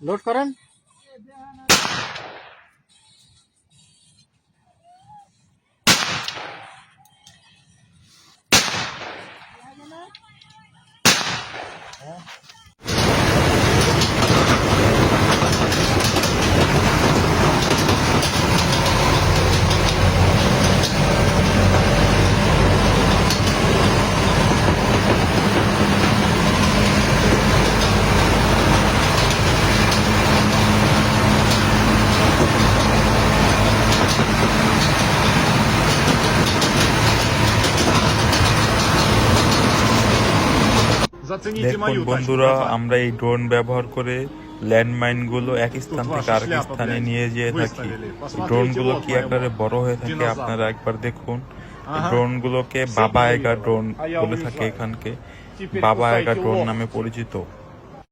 Load করেন। দেখুন বন্ধুরা, আমরা এই ড্রোন ব্যবহার করে ল্যান্ডমাইন গুলো এক স্থান থেকে আরেক স্থানে নিয়ে যেয়ে থাকি। ড্রোন গুলো কি আকারে বড় হয়ে থাকে আপনারা একবার দেখুন। ড্রোন গুলোকে বাবা এগা ড্রোন বলে থাকে, এখানকে বাবা এগা ড্রোন নামে পরিচিত।